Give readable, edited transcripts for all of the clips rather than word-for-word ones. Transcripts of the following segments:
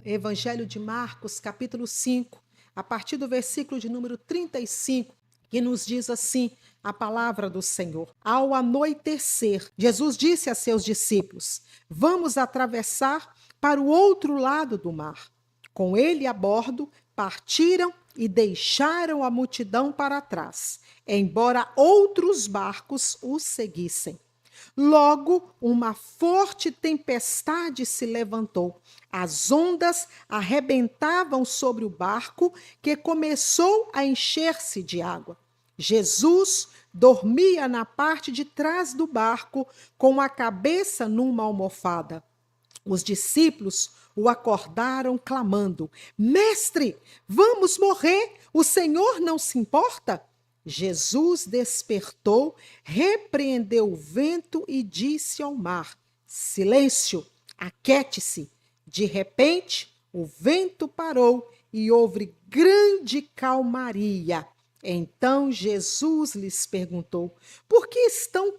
Evangelho de Marcos, capítulo 5, a partir do versículo de número 35, que nos diz assim a palavra do Senhor. Ao anoitecer, Jesus disse a seus discípulos: Vamos atravessar para o outro lado do mar. Com ele a bordo, partiram e deixaram a multidão para trás, embora outros barcos os seguissem. Logo, uma forte tempestade se levantou. As ondas arrebentavam sobre o barco, que começou a encher-se de água. Jesus dormia na parte de trás do barco, com a cabeça numa almofada. Os discípulos o acordaram, clamando: Mestre, vamos morrer! O Senhor não se importa? Jesus despertou, repreendeu o vento e disse ao mar: Silêncio, aquiete-se. De repente, o vento parou e houve grande calmaria. Então Jesus lhes perguntou: Por que estão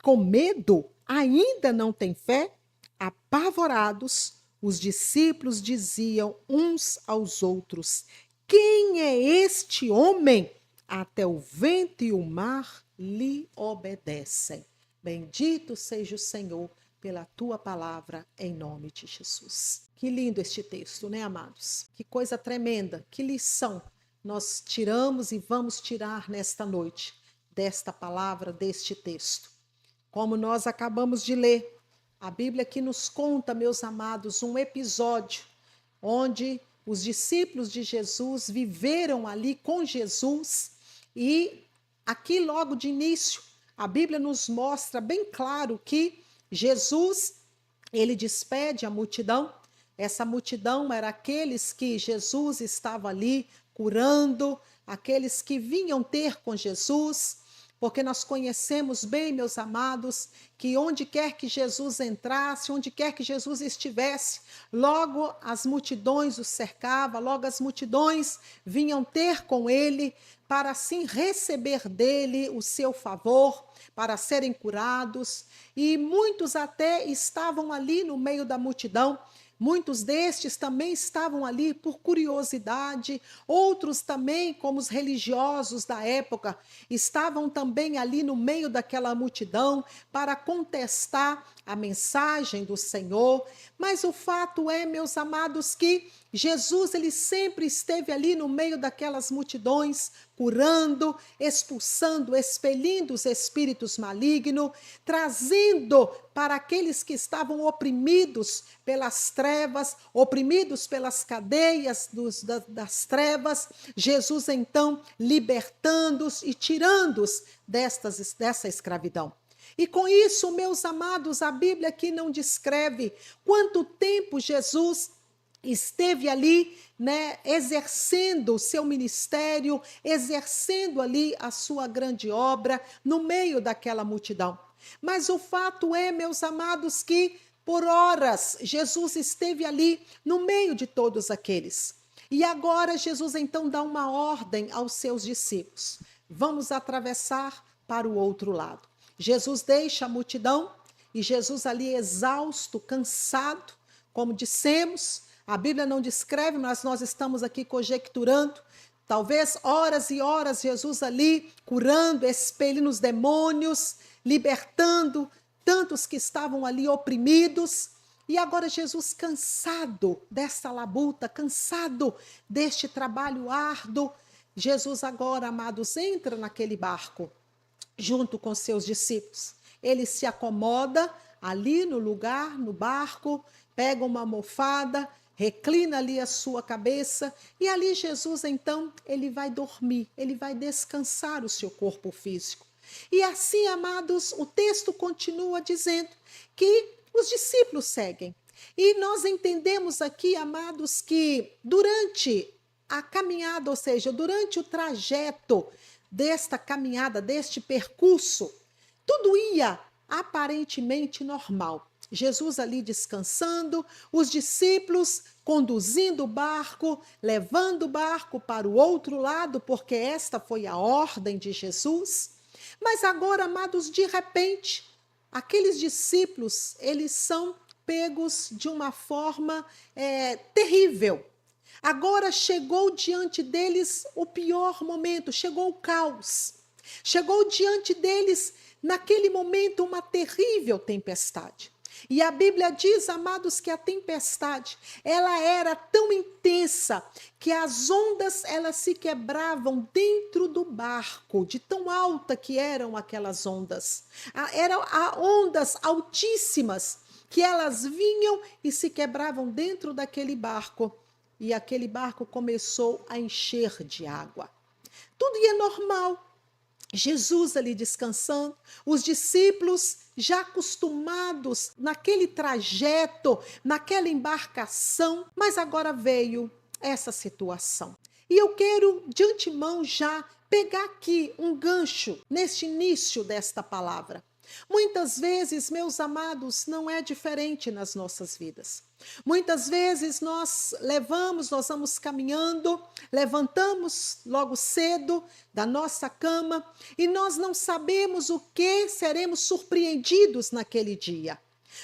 com medo? Ainda não têm fé? Apavorados, os discípulos diziam uns aos outros: Quem é este homem? Até o vento e o mar lhe obedecem. Bendito seja o Senhor pela tua palavra, em nome de Jesus. Que lindo este texto, né, amados? Que coisa tremenda, que lição nós tiramos e vamos tirar nesta noite desta palavra, deste texto. Como nós acabamos de ler, a Bíblia aqui nos conta, meus amados, um episódio onde os discípulos de Jesus viveram ali com Jesus e aqui logo de início a Bíblia nos mostra bem claro que Jesus, ele despede a multidão. Essa multidão era aqueles que Jesus estava ali curando, aqueles que vinham ter com Jesus, porque nós conhecemos bem, meus amados, que onde quer que Jesus entrasse, onde quer que Jesus estivesse, logo as multidões o cercavam, logo as multidões vinham ter com ele, para assim receber dele o seu favor, para serem curados, e muitos até estavam ali no meio da multidão. Muitos destes também estavam ali por curiosidade, outros também, como os religiosos da época, estavam também ali no meio daquela multidão para contestar a mensagem do Senhor. Mas o fato é, meus amados, que Jesus ele sempre esteve ali no meio daquelas multidões, curando, expulsando, expelindo os espíritos malignos, trazendo para aqueles que estavam oprimidos pelas trevas, oprimidos pelas cadeias das trevas, Jesus então libertando-os e tirando-os dessa escravidão. E com isso, meus amados, a Bíblia aqui não descreve quanto tempo Jesus esteve ali, né, exercendo o seu ministério, exercendo ali a sua grande obra no meio daquela multidão. Mas o fato é, meus amados, que por horas Jesus esteve ali no meio de todos aqueles. E agora Jesus então dá uma ordem aos seus discípulos: vamos atravessar para o outro lado. Jesus deixa a multidão e Jesus ali exausto, cansado, como dissemos. A Bíblia não descreve, mas nós estamos aqui conjecturando. Talvez horas e horas Jesus ali curando, expelindo os demônios, libertando tantos que estavam ali oprimidos. E agora Jesus cansado dessa labuta, cansado deste trabalho árduo. Jesus agora, amados, entra naquele barco junto com seus discípulos. Ele se acomoda ali no lugar, no barco, pega uma almofada, reclina ali a sua cabeça e ali Jesus então, ele vai dormir, ele vai descansar o seu corpo físico. E assim, amados, o texto continua dizendo que os discípulos seguem. E nós entendemos aqui, amados, que durante a caminhada, ou seja, durante o trajeto desta caminhada, deste percurso, tudo ia aparentemente normal. Jesus ali descansando, os discípulos conduzindo o barco, levando o barco para o outro lado, porque esta foi a ordem de Jesus. Mas agora, amados, de repente, aqueles discípulos, eles são pegos de uma forma terrível. Agora chegou diante deles o pior momento, chegou o caos. Chegou diante deles, naquele momento, uma terrível tempestade. E a Bíblia diz, amados, que a tempestade, ela era tão intensa que as ondas, elas se quebravam dentro do barco, de tão alta que eram aquelas ondas. Eram ondas altíssimas, que elas vinham e se quebravam dentro daquele barco. E aquele barco começou a encher de água. Tudo ia normal. Jesus ali descansando, os discípulos já acostumados naquele trajeto, naquela embarcação, mas agora veio essa situação. E eu quero de antemão já pegar aqui um gancho neste início desta palavra. Muitas vezes, meus amados, não é diferente nas nossas vidas. Muitas vezes nós vamos caminhando, levantamos logo cedo da nossa cama e nós não sabemos o que seremos surpreendidos naquele dia.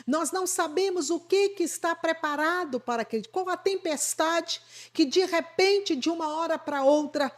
Nós não sabemos o que está preparado para aquele dia, qual a tempestade que de repente, de uma hora para outra,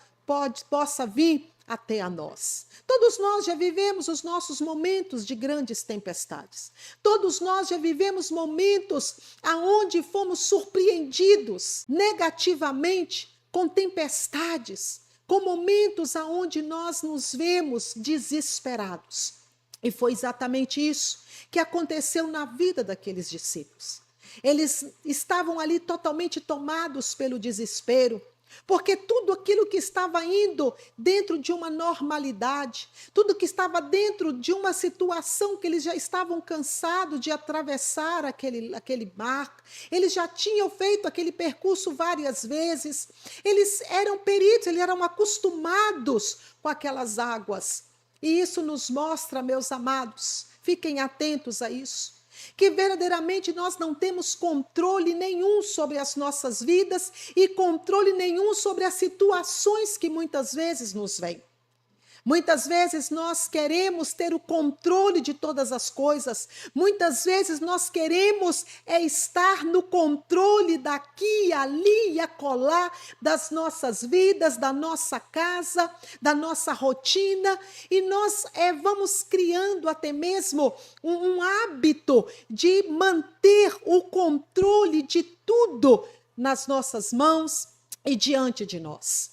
possa vir até a nós. Todos nós já vivemos os nossos momentos de grandes tempestades. Todos nós já vivemos momentos aonde fomos surpreendidos negativamente com tempestades, com momentos aonde nós nos vemos desesperados. E foi exatamente isso que aconteceu na vida daqueles discípulos. Eles estavam ali totalmente tomados pelo desespero, porque tudo aquilo que estava indo dentro de uma normalidade, tudo que estava dentro de uma situação que eles já estavam cansados de atravessar aquele mar, eles já tinham feito aquele percurso várias vezes, eles eram peritos, eles eram acostumados com aquelas águas. E isso nos mostra, meus amados, fiquem atentos a isso, que verdadeiramente nós não temos controle nenhum sobre as nossas vidas e controle nenhum sobre as situações que muitas vezes nos vêm. Muitas vezes nós queremos ter o controle de todas as coisas. Muitas vezes nós queremos estar no controle daqui, ali e acolá das nossas vidas, da nossa casa, da nossa rotina. E nós vamos criando até mesmo um hábito de manter o controle de tudo nas nossas mãos e diante de nós.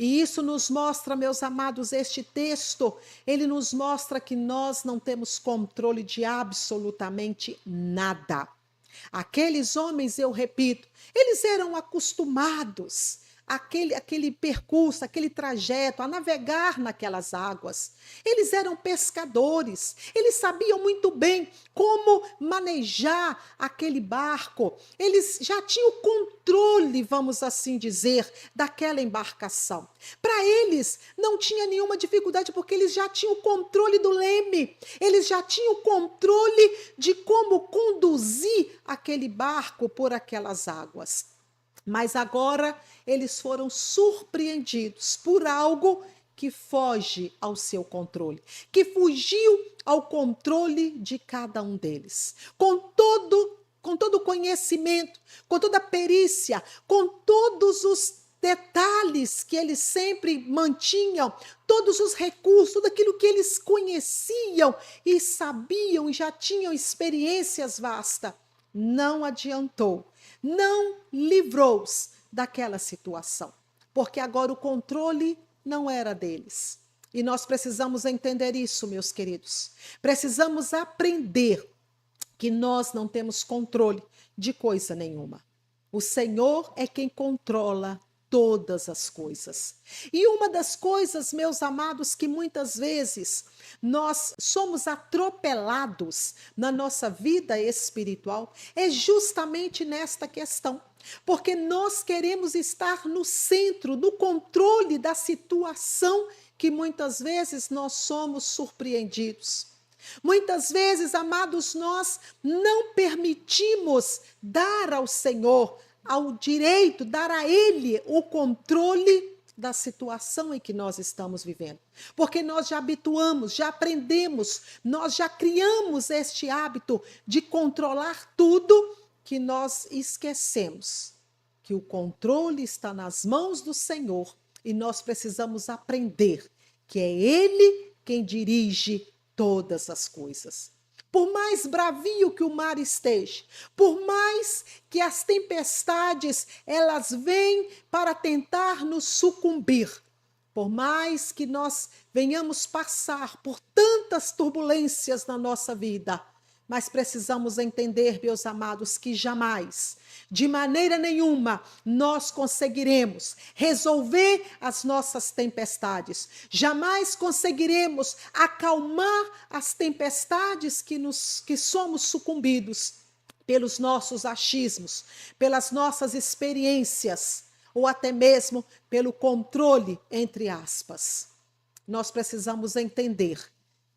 E isso nos mostra, meus amados, este texto, ele nos mostra que nós não temos controle de absolutamente nada. Aqueles homens, eu repito, eles eram acostumados àquele percurso, aquele trajeto, a navegar naquelas águas. Eles eram pescadores, eles sabiam muito bem como manejar aquele barco. Eles já tinham controle, vamos assim dizer, daquela embarcação. Para eles não tinha nenhuma dificuldade, porque eles já tinham o controle do leme, eles já tinham o controle de como conduzir aquele barco por aquelas águas. Mas agora eles foram surpreendidos por algo que foge ao seu controle, que fugiu ao controle de cada um deles. Com todo o conhecimento, com toda a perícia, com todos os detalhes que eles sempre mantinham, todos os recursos, tudo aquilo que eles conheciam e sabiam e já tinham experiências vastas, não adiantou, não livrou-os daquela situação, porque agora o controle não era deles. E nós precisamos entender isso, meus queridos. Precisamos aprender que nós não temos controle de coisa nenhuma. O Senhor é quem controla todas as coisas. E uma das coisas, meus amados, que muitas vezes nós somos atropelados na nossa vida espiritual, é justamente nesta questão. Porque nós queremos estar no centro, no controle da situação que muitas vezes nós somos surpreendidos. Muitas vezes, amados, nós não permitimos dar ao Senhor ao direito, dar a Ele o controle da situação em que nós estamos vivendo. Porque nós já habituamos, já aprendemos, nós já criamos este hábito de controlar tudo, que nós esquecemos que o controle está nas mãos do Senhor e nós precisamos aprender que é Ele quem dirige todas as coisas. Por mais bravio que o mar esteja, por mais que as tempestades elas vêm para tentar nos sucumbir, por mais que nós venhamos passar por tantas turbulências na nossa vida, mas precisamos entender, meus amados, que jamais, de maneira nenhuma, nós conseguiremos resolver as nossas tempestades. Jamais conseguiremos acalmar as tempestades que somos sucumbidos pelos nossos achismos, pelas nossas experiências, ou até mesmo pelo controle, entre aspas. Nós precisamos entender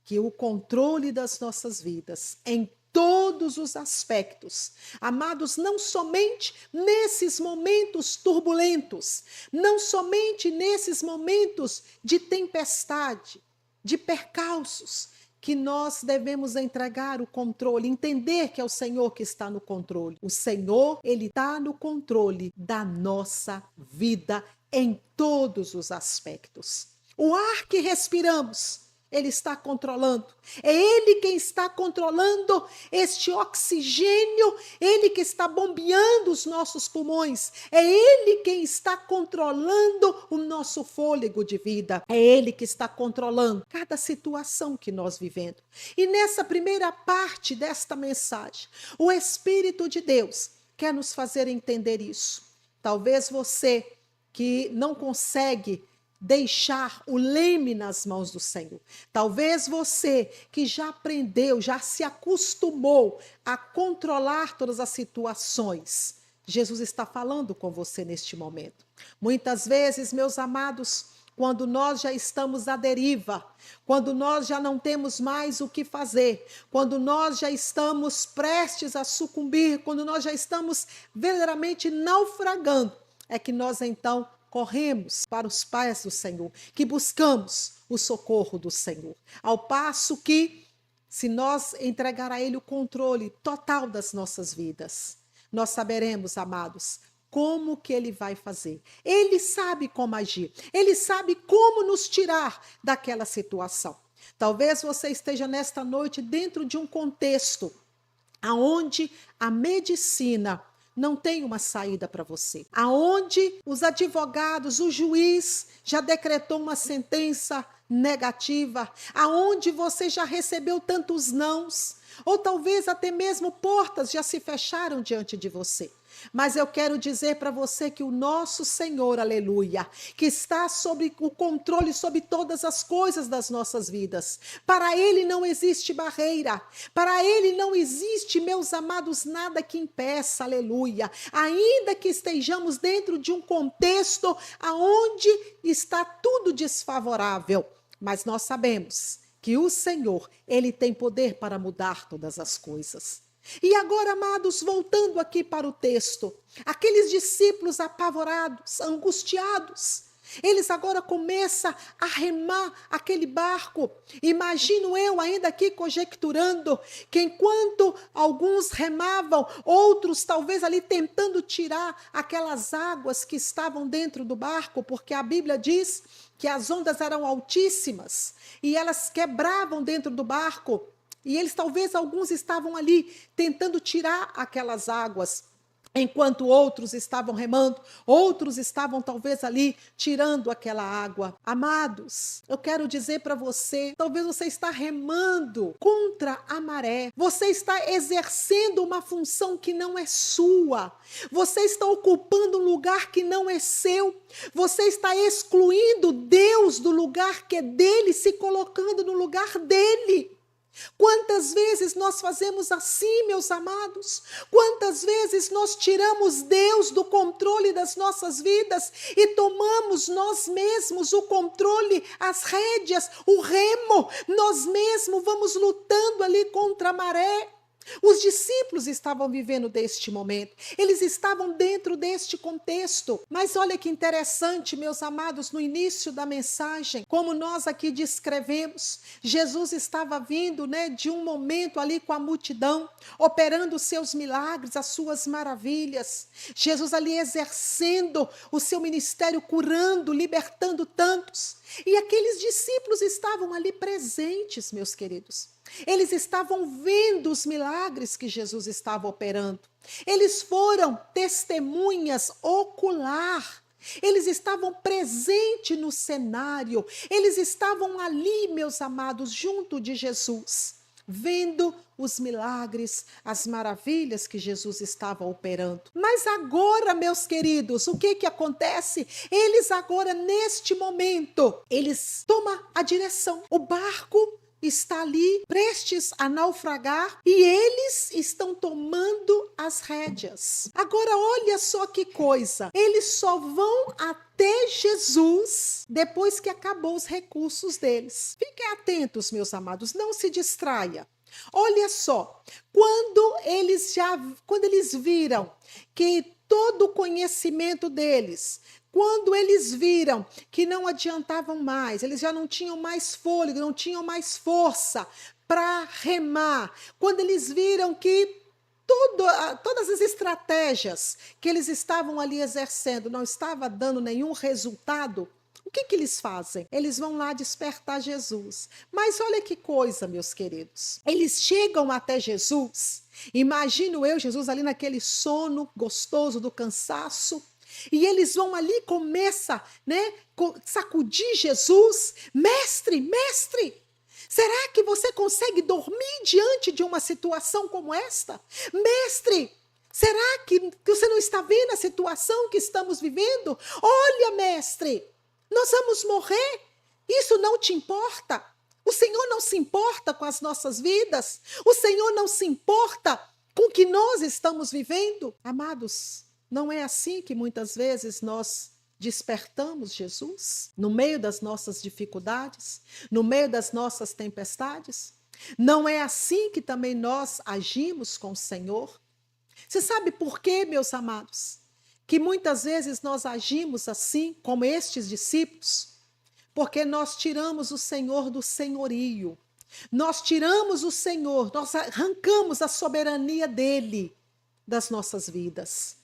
que o controle das nossas vidas, em todos os aspectos, amados, não somente nesses momentos turbulentos, não somente nesses momentos de tempestade, de percalços, que nós devemos entregar o controle, entender que é o Senhor que está no controle. O Senhor, Ele está no controle da nossa vida em todos os aspectos. O ar que respiramos, Ele está controlando. É Ele quem está controlando este oxigênio, Ele que está bombeando os nossos pulmões. É Ele quem está controlando o nosso fôlego de vida. É Ele que está controlando cada situação que nós vivemos. E nessa primeira parte desta mensagem, o Espírito de Deus quer nos fazer entender isso. Talvez você que não consegue deixar o leme nas mãos do Senhor. Talvez você que já aprendeu, já se acostumou a controlar todas as situações. Jesus está falando com você neste momento. Muitas vezes, meus amados, quando nós já estamos à deriva, quando nós já não temos mais o que fazer, quando nós já estamos prestes a sucumbir, quando nós já estamos verdadeiramente naufragando, é que nós então corremos para os pés do Senhor, que buscamos o socorro do Senhor. Ao passo que, se nós entregar a Ele o controle total das nossas vidas, nós saberemos, amados, como que Ele vai fazer. Ele sabe como agir. Ele sabe como nos tirar daquela situação. Talvez você esteja nesta noite dentro de um contexto aonde a medicina não tem uma saída para você. Aonde os advogados, o juiz já decretou uma sentença negativa, aonde você já recebeu tantos nãos, ou talvez até mesmo portas já se fecharam diante de você. Mas eu quero dizer para você que o nosso Senhor, aleluia, que está sob o controle sobre todas as coisas das nossas vidas. Para Ele não existe barreira. Para Ele não existe, meus amados, nada que impeça, aleluia. Ainda que estejamos dentro de um contexto aonde está tudo desfavorável. Mas nós sabemos que o Senhor, Ele tem poder para mudar todas as coisas. E agora, amados, voltando aqui para o texto, aqueles discípulos apavorados, angustiados, eles agora começam a remar aquele barco. Imagino eu ainda aqui conjecturando que enquanto alguns remavam, outros talvez ali tentando tirar aquelas águas que estavam dentro do barco, porque a Bíblia diz que as ondas eram altíssimas e elas quebravam dentro do barco. E eles, talvez alguns estavam ali tentando tirar aquelas águas, enquanto outros estavam remando, outros estavam talvez ali tirando aquela água. Amados, eu quero dizer para você, talvez você está remando contra a maré, você está exercendo uma função que não é sua, você está ocupando um lugar que não é seu, você está excluindo Deus do lugar que é dele, se colocando no lugar dele. Quantas vezes nós fazemos assim, meus amados? Quantas vezes nós tiramos Deus do controle das nossas vidas e tomamos nós mesmos o controle, as rédeas, o remo, nós mesmos vamos lutando ali contra a maré. Os discípulos estavam vivendo deste momento, eles estavam dentro deste contexto. Mas olha que interessante, meus amados, no início da mensagem, como nós aqui descrevemos, Jesus estava vindo, de um momento ali com a multidão, operando os seus milagres, as suas maravilhas. Jesus ali exercendo o seu ministério, curando, libertando tantos. E aqueles discípulos estavam ali presentes, meus queridos. Eles estavam vendo os milagres que Jesus estava operando. Eles foram testemunhas ocular. Eles estavam presentes no cenário. Eles estavam ali, meus amados, junto de Jesus, vendo os milagres, as maravilhas que Jesus estava operando. Mas agora, meus queridos, o que acontece? Eles agora, neste momento, eles tomam a direção. O barco está ali prestes a naufragar e eles estão tomando as rédeas. Agora olha só que coisa, eles só vão até Jesus depois que acabou os recursos deles. Fiquem atentos, meus amados, não se distraia. Olha só, quando eles viram que todo o conhecimento deles, quando eles viram que não adiantavam mais, eles já não tinham mais fôlego, não tinham mais força para remar, quando eles viram que todas as estratégias que eles estavam ali exercendo não estava dando nenhum resultado, o que eles fazem? Eles vão lá despertar Jesus. Mas olha que coisa, meus queridos. Eles chegam até Jesus, imagino eu, Jesus ali naquele sono gostoso do cansaço, e eles vão ali, começa, sacudir Jesus. Mestre, será que você consegue dormir diante de uma situação como esta? Mestre, será que você não está vendo a situação que estamos vivendo? Olha, mestre, nós vamos morrer. Isso não te importa? O Senhor não se importa com as nossas vidas? O Senhor não se importa com o que nós estamos vivendo? Amados, não é assim que muitas vezes nós despertamos Jesus? No meio das nossas dificuldades, no meio das nossas tempestades? Não é assim que também nós agimos com o Senhor? Você sabe por quê, meus amados? Que muitas vezes nós agimos assim, como estes discípulos? Porque nós tiramos o Senhor do senhorio. Nós tiramos o Senhor, nós arrancamos a soberania dele das nossas vidas.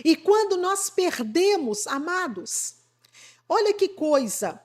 E quando nós perdemos, amados, olha que coisa,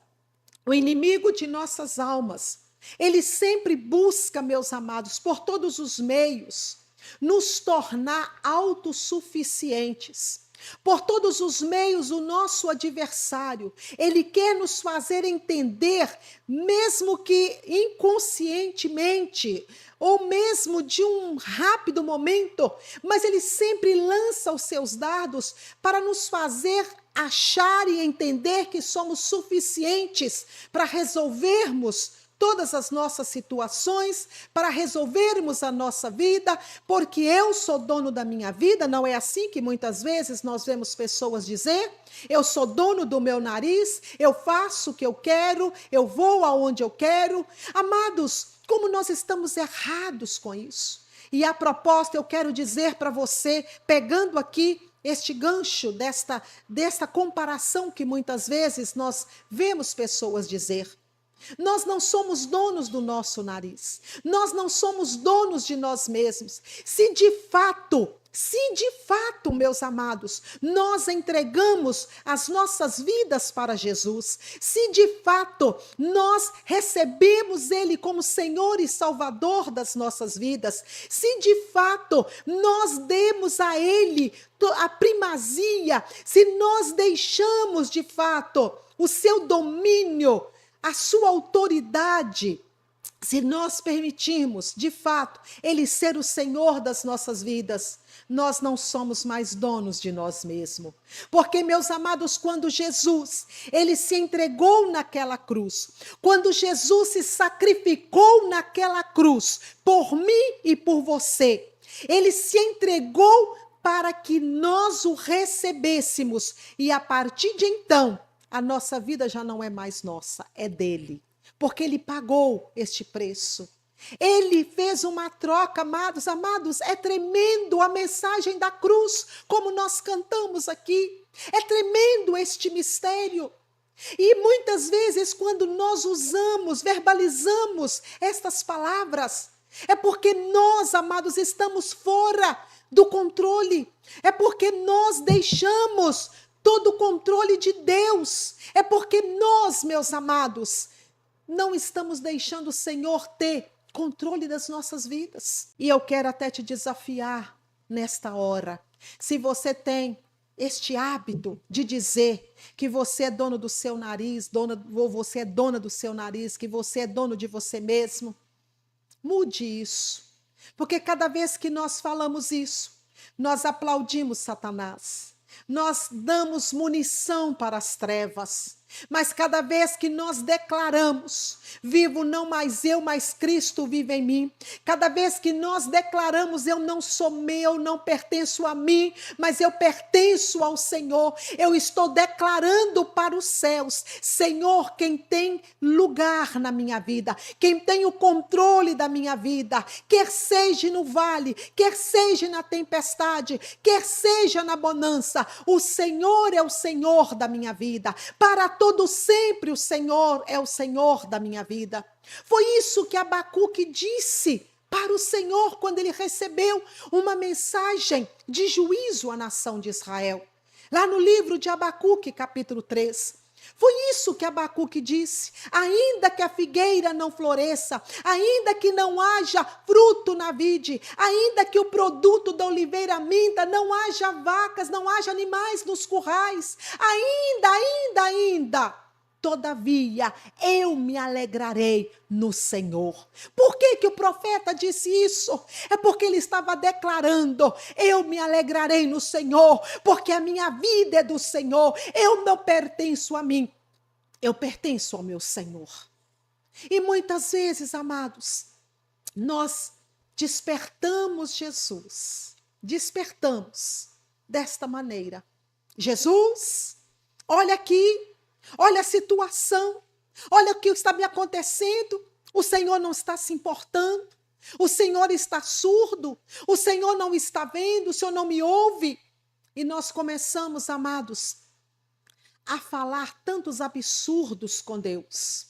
o inimigo de nossas almas, ele sempre busca, meus amados, por todos os meios, nos tornar autossuficientes. Por todos os meios, o nosso adversário, ele quer nos fazer entender, mesmo que inconscientemente, ou mesmo de um rápido momento, mas ele sempre lança os seus dardos para nos fazer achar e entender que somos suficientes para resolvermos todas as nossas situações, para resolvermos a nossa vida, porque eu sou dono da minha vida. Não é assim que muitas vezes nós vemos pessoas dizer? Eu sou dono do meu nariz, eu faço o que eu quero, eu vou aonde eu quero. Amados, como nós estamos errados com isso. E a propósito, eu quero dizer para você, pegando aqui este gancho desta comparação que muitas vezes nós vemos pessoas dizer. Nós não somos donos do nosso nariz. Nós não somos donos de nós mesmos. Se de fato, meus amados, nós entregamos as nossas vidas para Jesus, se de fato nós recebemos Ele como Senhor e Salvador das nossas vidas, se de fato nós demos a Ele a primazia, se nós deixamos de fato o seu domínio, a sua autoridade, se nós permitirmos, de fato, Ele ser o Senhor das nossas vidas, nós não somos mais donos de nós mesmos. Porque, meus amados, quando Jesus, Ele se entregou naquela cruz, quando Jesus se sacrificou naquela cruz, por mim e por você, Ele se entregou para que nós o recebêssemos, e a partir de então, a nossa vida já não é mais nossa, é dele. Porque ele pagou este preço. Ele fez uma troca, amados, amados, é tremendo a mensagem da cruz, como nós cantamos aqui. É tremendo este mistério. E muitas vezes, quando nós usamos, verbalizamos estas palavras, é porque nós, amados, estamos fora do controle. É porque nós deixamos todo o controle de Deus. É porque nós, meus amados, não estamos deixando o Senhor ter controle das nossas vidas. E eu quero até te desafiar nesta hora. Se você tem este hábito de dizer que você é dono do seu nariz, ou você é dona do seu nariz, que você é dono de você mesmo, mude isso. Porque cada vez que nós falamos isso, nós aplaudimos Satanás. Nós damos munição para as trevas. Mas cada vez que nós declaramos, vivo não mais eu, mas Cristo vive em mim. Cada vez que nós declaramos, eu não sou meu, não pertenço a mim, mas eu pertenço ao Senhor. Eu estou declarando para os céus, Senhor, quem tem lugar na minha vida, quem tem o controle da minha vida, quer seja no vale, quer seja na tempestade, quer seja na bonança, o Senhor é o Senhor da minha vida. Para todo sempre o Senhor é o Senhor da minha vida. Foi isso que Abacuque disse para o Senhor quando ele recebeu uma mensagem de juízo à nação de Israel. Lá no livro de Abacuque, capítulo 3. Foi isso que Abacuque disse: ainda que a figueira não floresça, ainda que não haja fruto na vide, ainda que o produto da oliveira minta, não haja vacas, não haja animais nos currais, ainda, todavia, eu me alegrarei no Senhor. Por que o profeta disse isso? É porque ele estava declarando: eu me alegrarei no Senhor, porque a minha vida é do Senhor, eu não pertenço a mim, eu pertenço ao meu Senhor. E muitas vezes, amados, nós despertamos Jesus, despertamos desta maneira: Jesus, olha aqui, olha a situação, olha o que está me acontecendo, o Senhor não está se importando, o Senhor está surdo, o Senhor não está vendo, o Senhor não me ouve. E nós começamos, amados, a falar tantos absurdos com Deus.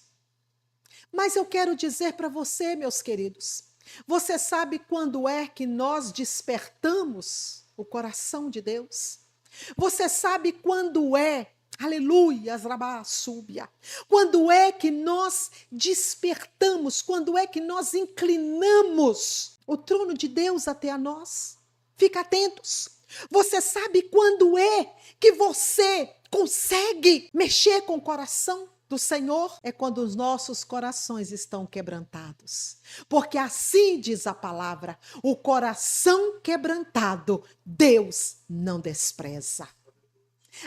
Mas eu quero dizer para você, meus queridos, você sabe quando é que nós despertamos o coração de Deus? Você sabe quando é, aleluia, súbia, quando é que nós despertamos, quando é que nós inclinamos o trono de Deus até a nós? Fica atentos. Você sabe quando é que você consegue mexer com o coração do Senhor? É quando os nossos corações estão quebrantados. Porque assim diz a palavra: o coração quebrantado, Deus não despreza.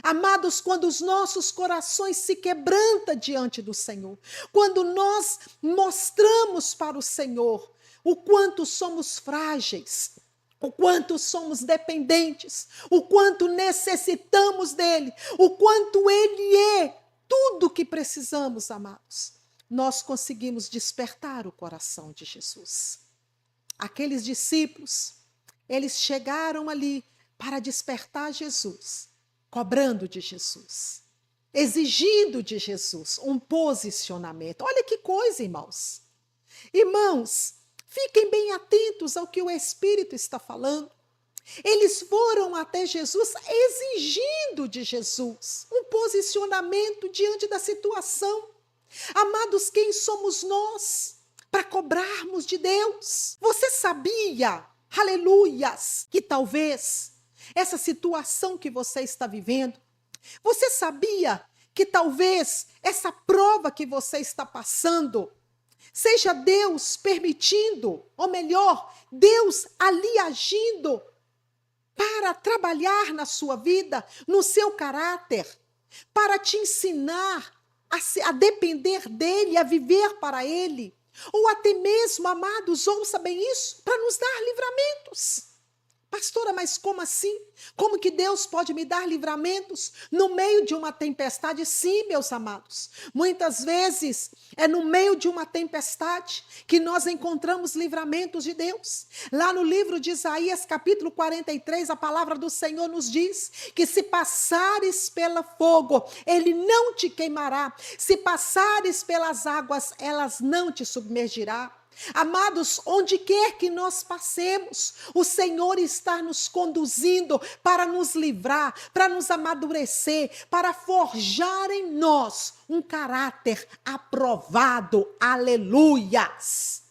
Amados, quando os nossos corações se quebrantam diante do Senhor, quando nós mostramos para o Senhor o quanto somos frágeis, o quanto somos dependentes, o quanto necessitamos dele, o quanto ele é tudo o que precisamos, amados, nós conseguimos despertar o coração de Jesus. Aqueles discípulos, eles chegaram ali para despertar Jesus, cobrando de Jesus, exigindo de Jesus um posicionamento. Olha que coisa, irmãos. Irmãos, fiquem bem atentos ao que o Espírito está falando. Eles foram até Jesus exigindo de Jesus um posicionamento diante da situação. Amados, quem somos nós para cobrarmos de Deus? Você sabia, aleluias, que talvez essa situação que você está vivendo, você sabia que talvez essa prova que você está passando seja Deus permitindo, ou melhor, Deus ali agindo para trabalhar na sua vida, no seu caráter, para te ensinar a depender dele, a viver para ele, ou até mesmo, amados, ouça bem isso, para nos dar livramentos, Pastora, mas como assim? Como que Deus pode me dar livramentos no meio de uma tempestade? Sim, meus amados. Muitas vezes é no meio de uma tempestade que nós encontramos livramentos de Deus. Lá no livro de Isaías, capítulo 43, a palavra do Senhor nos diz que se passares pelo fogo, ele não te queimará. Se passares pelas águas, elas não te submergirá. Amados, onde quer que nós passemos, o Senhor está nos conduzindo para nos livrar, para nos amadurecer, para forjar em nós um caráter aprovado. Aleluias!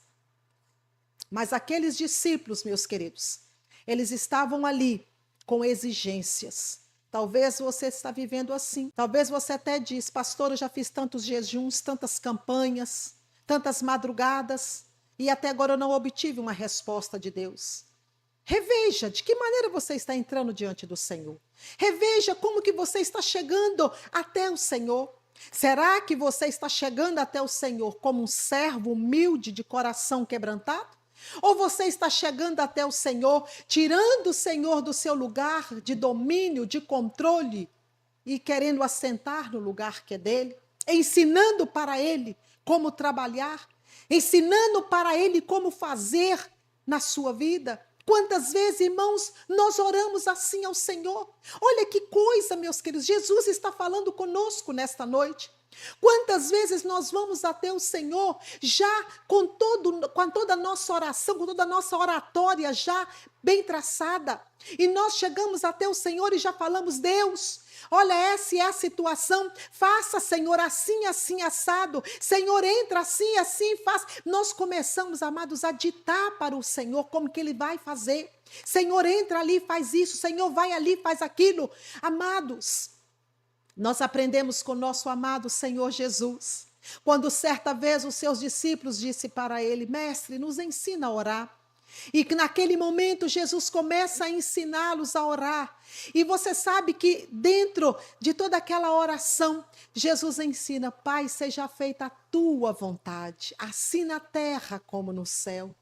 Mas aqueles discípulos, meus queridos, eles estavam ali com exigências. Talvez você está vivendo assim. Talvez você até diz, pastor, eu já fiz tantos jejuns, tantas campanhas, tantas madrugadas, e até agora eu não obtive uma resposta de Deus. Reveja de que maneira você está entrando diante do Senhor. Reveja como que você está chegando até o Senhor. Será que você está chegando até o Senhor como um servo humilde de coração quebrantado? Ou você está chegando até o Senhor, tirando o Senhor do seu lugar de domínio, de controle, e querendo assentar no lugar que é dele, ensinando para ele como trabalhar, ensinando para ele como fazer na sua vida? Quantas vezes, irmãos, nós oramos assim ao Senhor? Olha que coisa, meus queridos, Jesus está falando conosco nesta noite. Quantas vezes nós vamos até o Senhor já com toda a nossa oração, com toda a nossa oratória já bem traçada, e nós chegamos até o Senhor e já falamos, Deus, olha, essa é a situação, faça, Senhor, assim, assim, assado, Senhor, entra assim, assim, faz. Nós começamos, amados, a ditar para o Senhor como que Ele vai fazer. Senhor, entra ali, faz isso, Senhor, vai ali, faz aquilo. Amados, nós aprendemos com nosso amado Senhor Jesus, quando certa vez os seus discípulos disse para ele, mestre, nos ensina a orar. E que naquele momento Jesus começa a ensiná-los a orar. E você sabe que dentro de toda aquela oração, Jesus ensina, Pai, seja feita a tua vontade, assim na terra como no céu.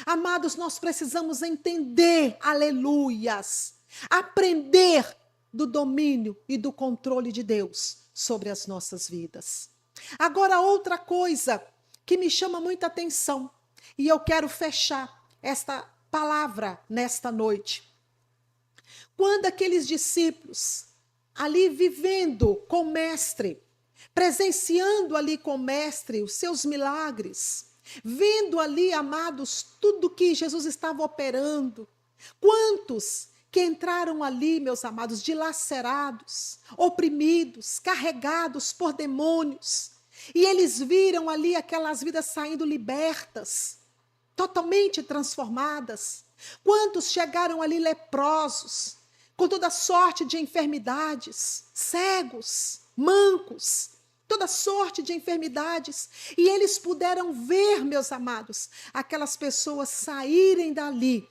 Amados, nós precisamos entender, aleluias, aprender do domínio e do controle de Deus sobre as nossas vidas. Agora, outra coisa que me chama muita atenção, e eu quero fechar esta palavra nesta noite. Quando aqueles discípulos, ali vivendo com o Mestre, presenciando ali com o Mestre os seus milagres, vendo ali, amados, tudo que Jesus estava operando, quantos que entraram ali, meus amados, dilacerados, oprimidos, carregados por demônios, e eles viram ali aquelas vidas saindo libertas, totalmente transformadas. Quantos chegaram ali leprosos, com toda sorte de enfermidades, cegos, mancos, toda sorte de enfermidades, e eles puderam ver, meus amados, aquelas pessoas saírem dali,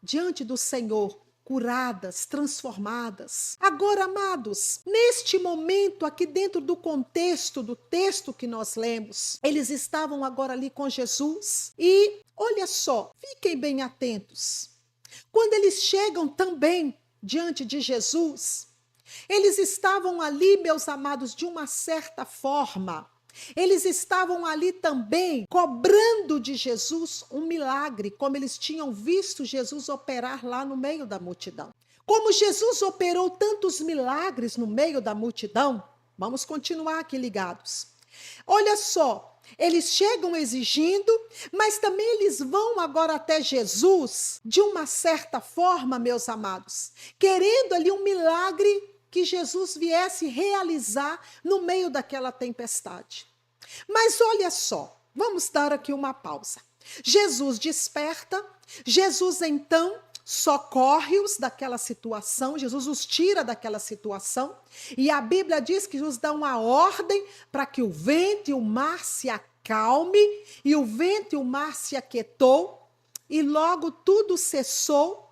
diante do Senhor, curadas, transformadas. Agora, amados, neste momento aqui dentro do contexto do texto que nós lemos, eles estavam agora ali com Jesus e, olha só, fiquem bem atentos. Quando eles chegam também diante de Jesus, eles estavam ali, meus amados, de uma certa forma, eles estavam ali também cobrando de Jesus um milagre, como eles tinham visto Jesus operar lá no meio da multidão. Como Jesus operou tantos milagres no meio da multidão, vamos continuar aqui ligados. Olha só, eles chegam exigindo, mas também eles vão agora até Jesus, de uma certa forma, meus amados, querendo ali um milagre que Jesus viesse realizar no meio daquela tempestade. Mas olha só, vamos dar aqui uma pausa. Jesus desperta, Jesus então socorre-os daquela situação, Jesus os tira daquela situação, e a Bíblia diz que Jesus dá uma ordem para que o vento e o mar se acalme, e o vento e o mar se aquietou, e logo tudo cessou.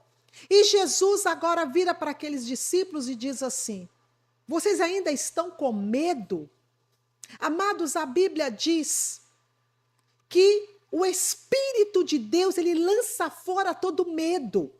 E Jesus agora vira para aqueles discípulos e diz assim, vocês ainda estão com medo? Amados, a Bíblia diz que o Espírito de Deus, ele lança fora todo medo.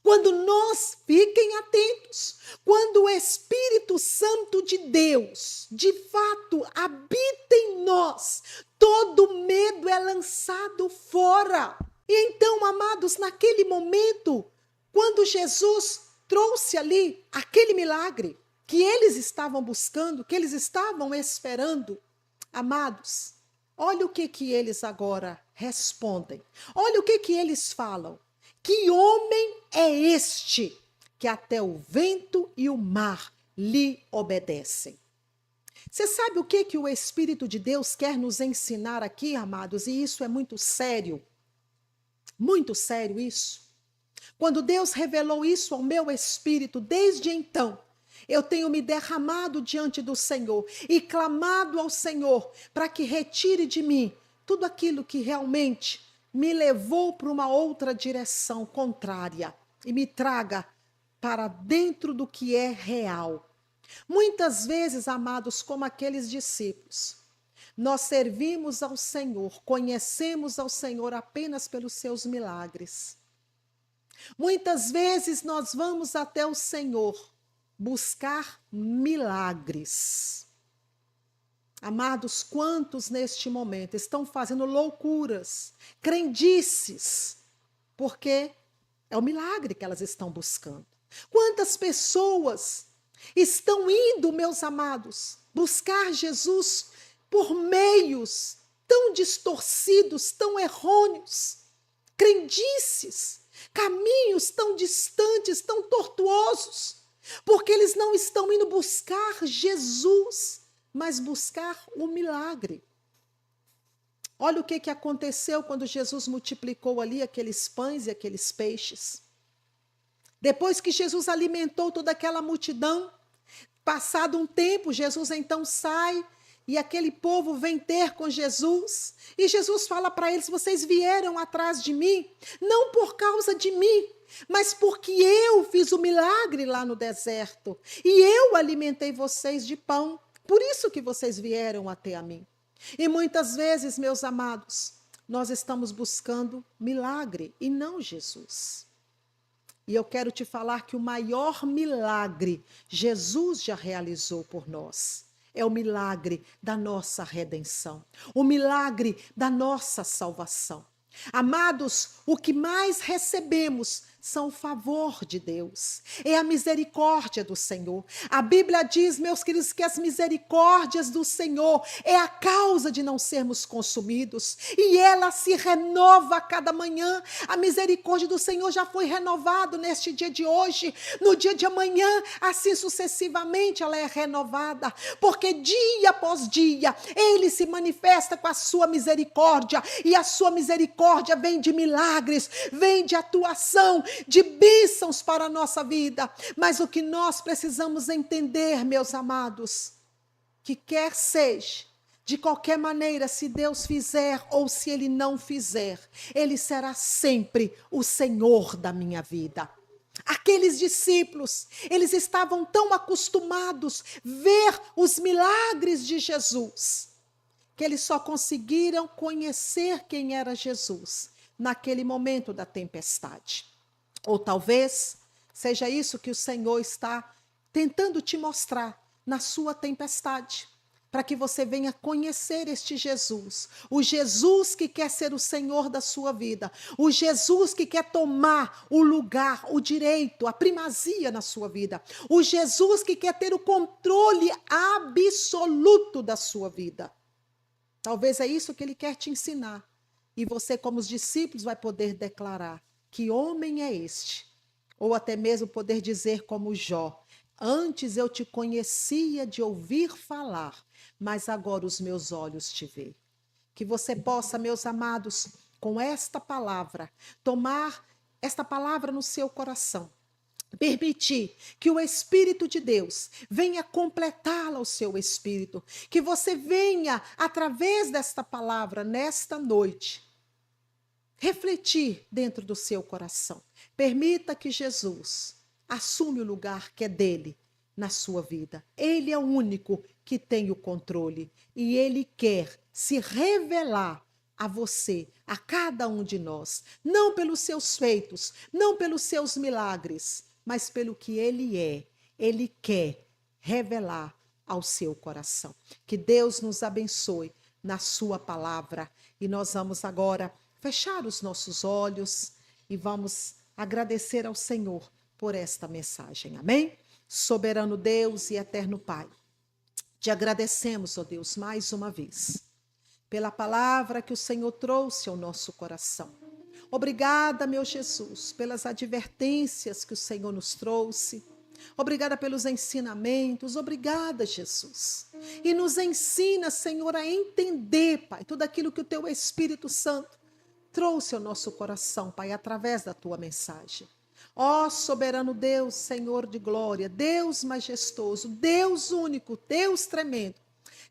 Quando nós, fiquem atentos, quando o Espírito Santo de Deus, de fato, habita em nós, todo medo é lançado fora. E então, amados, naquele momento, quando Jesus trouxe ali aquele milagre que eles estavam buscando, que eles estavam esperando, amados, olha o que eles agora respondem. Olha o que eles falam. Que homem é este que até o vento e o mar lhe obedecem? Você sabe o que o Espírito de Deus quer nos ensinar aqui, amados? E isso é muito sério isso. Quando Deus revelou isso ao meu espírito, desde então, eu tenho me derramado diante do Senhor e clamado ao Senhor para que retire de mim tudo aquilo que realmente me levou para uma outra direção contrária e me traga para dentro do que é real. Muitas vezes, amados, como aqueles discípulos, nós servimos ao Senhor, conhecemos ao Senhor apenas pelos seus milagres. Muitas vezes nós vamos até o Senhor buscar milagres. Amados, quantos neste momento estão fazendo loucuras, crendices, porque é o milagre que elas estão buscando. Quantas pessoas estão indo, meus amados, buscar Jesus por meios tão distorcidos, tão errôneos, crendices, caminhos tão distantes, tão tortuosos, porque eles não estão indo buscar Jesus, mas buscar o milagre. Olha o que aconteceu quando Jesus multiplicou ali aqueles pães e aqueles peixes. Depois que Jesus alimentou toda aquela multidão, passado um tempo, Jesus então sai e aquele povo vem ter com Jesus. E Jesus fala para eles: vocês vieram atrás de mim, não por causa de mim, mas porque eu fiz o milagre lá no deserto. E eu alimentei vocês de pão. Por isso que vocês vieram até a mim. E muitas vezes, meus amados, nós estamos buscando milagre e não Jesus. E eu quero te falar que o maior milagre Jesus já realizou por nós. É o milagre da nossa redenção, o milagre da nossa salvação. Amados, o que mais recebemos são o favor de Deus, é a misericórdia do Senhor. A Bíblia diz, meus queridos, que as misericórdias do Senhor é a causa de não sermos consumidos, e ela se renova a cada manhã. A misericórdia do Senhor já foi renovada neste dia de hoje, no dia de amanhã, assim sucessivamente ela é renovada, porque dia após dia Ele se manifesta com a sua misericórdia, e a sua misericórdia vem de milagres, vem de atuação, de bênçãos para a nossa vida. Mas o que nós precisamos entender, meus amados, que quer seja, de qualquer maneira, se Deus fizer ou se Ele não fizer, Ele será sempre o Senhor da minha vida. Aqueles discípulos, eles estavam tão acostumados a ver os milagres de Jesus, que eles só conseguiram conhecer quem era Jesus naquele momento da tempestade. Ou talvez seja isso que o Senhor está tentando te mostrar na sua tempestade, para que você venha conhecer este Jesus, o Jesus que quer ser o Senhor da sua vida, o Jesus que quer tomar o lugar, o direito, a primazia na sua vida, o Jesus que quer ter o controle absoluto da sua vida. Talvez é isso que Ele quer te ensinar, e você, como os discípulos, vai poder declarar: que homem é este? Ou até mesmo poder dizer como Jó: antes eu te conhecia de ouvir falar, mas agora os meus olhos te veem. Que você possa, meus amados, com esta palavra, tomar esta palavra no seu coração, permitir que o Espírito de Deus venha completá-la ao seu espírito, que você venha, através desta palavra, nesta noite, refletir dentro do seu coração. Permita que Jesus assuma o lugar que é dele na sua vida. Ele é o único que tem o controle e ele quer se revelar a você, a cada um de nós, não pelos seus feitos, não pelos seus milagres, mas pelo que Ele é. Ele quer revelar ao seu coração. Que Deus nos abençoe na sua palavra. E nós vamos agora fechar os nossos olhos e vamos agradecer ao Senhor por esta mensagem. Amém? Soberano Deus e eterno Pai, te agradecemos, ó Deus, mais uma vez, pela palavra que o Senhor trouxe ao nosso coração. Obrigada, meu Jesus, pelas advertências que o Senhor nos trouxe. Obrigada pelos ensinamentos. Obrigada, Jesus. E nos ensina, Senhor, a entender, Pai, tudo aquilo que o Teu Espírito Santo trouxe ao nosso coração, Pai, através da Tua mensagem. Ó soberano Deus, Senhor de glória, Deus majestoso, Deus único, Deus tremendo,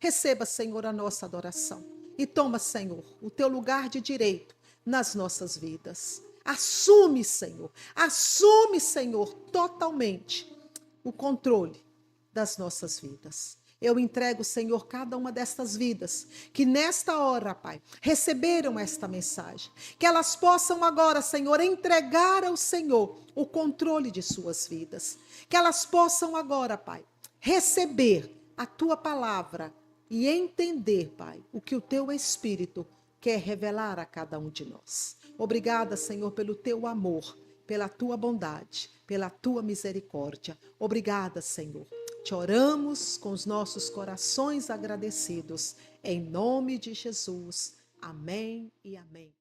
receba, Senhor, a nossa adoração. E toma, Senhor, o Teu lugar de direito nas nossas vidas. Assume, Senhor, totalmente o controle das nossas vidas. Eu entrego, Senhor, cada uma destas vidas que nesta hora, Pai, receberam esta mensagem. Que elas possam agora, Senhor, entregar ao Senhor o controle de suas vidas. Que elas possam agora, Pai, receber a Tua palavra e entender, Pai, o que o Teu Espírito quer revelar a cada um de nós. Obrigada, Senhor, pelo Teu amor, pela Tua bondade, pela Tua misericórdia. Obrigada, Senhor. Te oramos com os nossos corações agradecidos. Em nome de Jesus. Amém e amém.